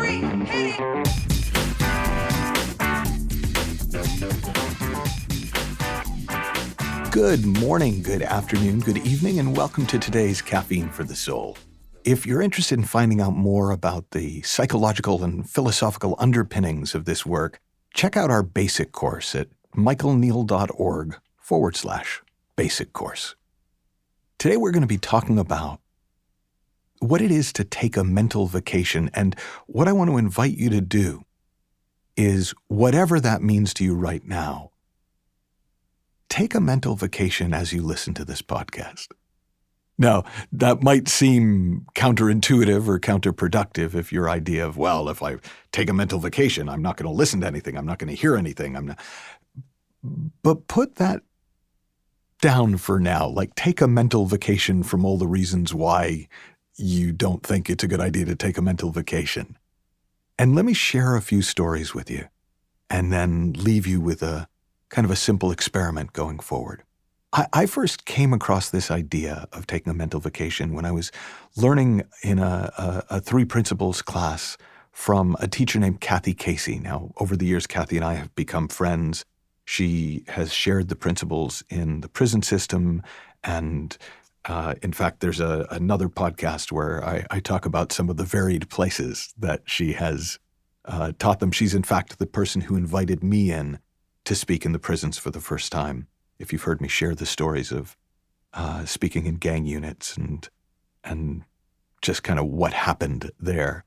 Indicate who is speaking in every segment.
Speaker 1: 3, hit it!
Speaker 2: Good morning, good afternoon, good evening, and welcome to today's Caffeine for the Soul. If you're interested in finding out more about the psychological and philosophical underpinnings of this work, check out our basic course at michaelneill.org/basic course. Today we're going to be talking about what it is to take a mental vacation, and what I want to invite you to do is, whatever that means to you right now, take a mental vacation as you listen to this podcast. Now, that might seem counterintuitive or counterproductive if your idea of, well, if I take a mental vacation, I'm not going to listen to anything, I'm not going to hear anything, But put that down for now. Like, take a mental vacation from all the reasons why you don't think it's a good idea to take a mental vacation. And let me share a few stories with you, and then leave you with a kind of a simple experiment going forward. I first came across this idea of taking a mental vacation when I was learning in a 3 principles class from a teacher named Kathy Casey. Now, over the years, Kathy and I have become friends. She has shared the principles in the prison system, and in fact, there's another podcast where I talk about some of the varied places that she has taught them. She's, in fact, the person who invited me in to speak in the prisons for the first time. If you've heard me share the stories of speaking in gang units and just kind of what happened there.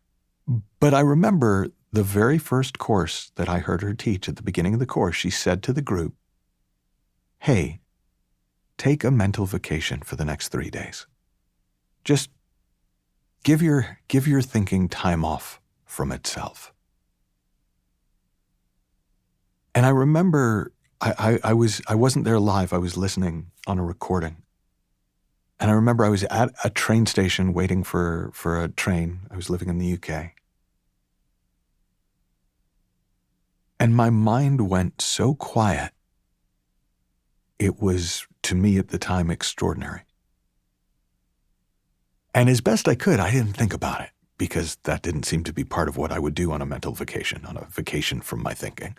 Speaker 2: But I remember the very first course that I heard her teach. At the beginning of the course, she said to the group, "Hey, take a mental vacation for the next 3 days. Just give your thinking time off from itself." And I remember I wasn't there live. I was listening on a recording. And I remember I was at a train station waiting for a train. I was living in the UK. And my mind went so quiet. It was, to me at the time, extraordinary. And as best I could, I didn't think about it, because that didn't seem to be part of what I would do on a mental vacation, on a vacation from my thinking.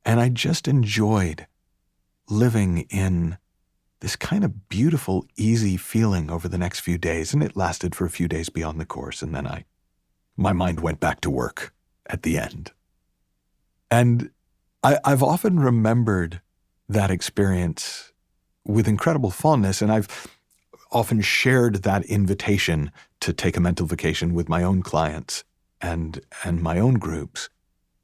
Speaker 2: And I just enjoyed living in this kind of beautiful, easy feeling over the next few days. And it lasted for a few days beyond the course. And then my mind went back to work at the end. And I've often remembered that experience with incredible fondness. And I've often shared that invitation to take a mental vacation with my own clients and my own groups.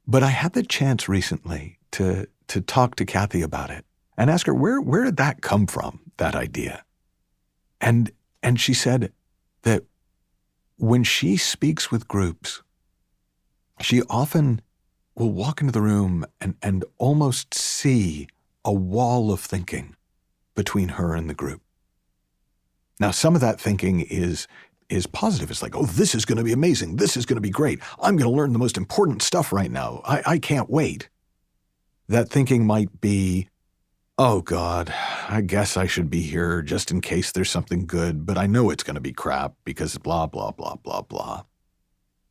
Speaker 2: But I had the chance recently to talk to Kathy about it and ask her, where did that come from, that idea? And she said that when she speaks with groups, she often will walk into the room and almost see a wall of thinking between her and the group. Now, some of that thinking is positive. It's like, oh, this is going to be amazing. This is going to be great. I'm going to learn the most important stuff right now. I can't wait. That thinking might be, oh God, I guess I should be here just in case there's something good, but I know it's going to be crap because blah, blah, blah, blah, blah.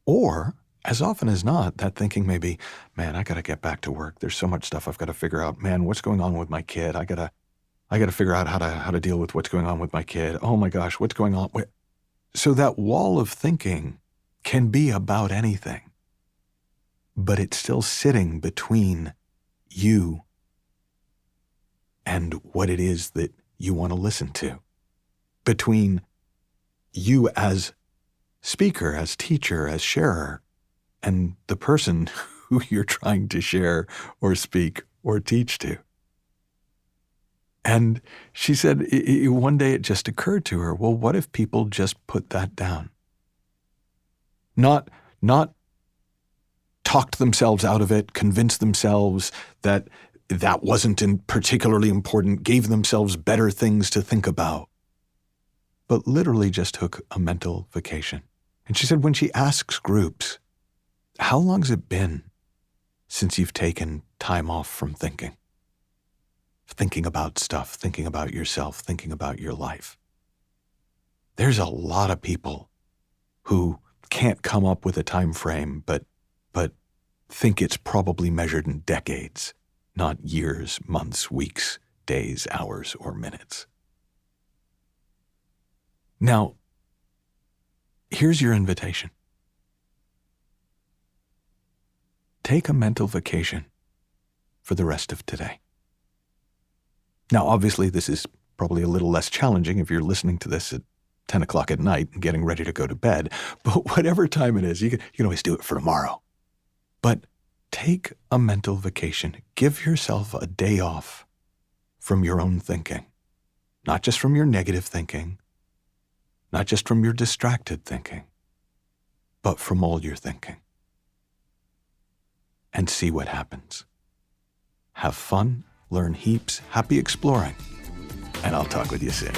Speaker 2: Or, as often as not, that thinking may be, man, I got to get back to work. There's so much stuff I've got to figure out. Man, what's going on with my kid? I got to figure out how to deal with what's going on with my kid. Oh my gosh, what's going on? So that wall of thinking can be about anything, but it's still sitting between you and what it is that you want to listen to, between you as speaker, as teacher, as sharer, and the person who you're trying to share or speak or teach to. And she said one day it just occurred to her, well, what if people just put that down? Not talked themselves out of it, convinced themselves that wasn't particularly important, gave themselves better things to think about, but literally just took a mental vacation. And she said when she asks groups, how long's it been since you've taken time off from thinking? Thinking about stuff, thinking about yourself, thinking about your life. There's a lot of people who can't come up with a time frame, but think it's probably measured in decades, not years, months, weeks, days, hours, or minutes. Now, here's your invitation. Take a mental vacation for the rest of today. Now, obviously, this is probably a little less challenging if you're listening to this at 10 o'clock at night and getting ready to go to bed. But whatever time it is, you can always do it for tomorrow. But take a mental vacation. Give yourself a day off from your own thinking. Not just from your negative thinking, not just from your distracted thinking, but from all your thinking. And see what happens. Have fun, learn heaps, happy exploring, and I'll talk with you soon.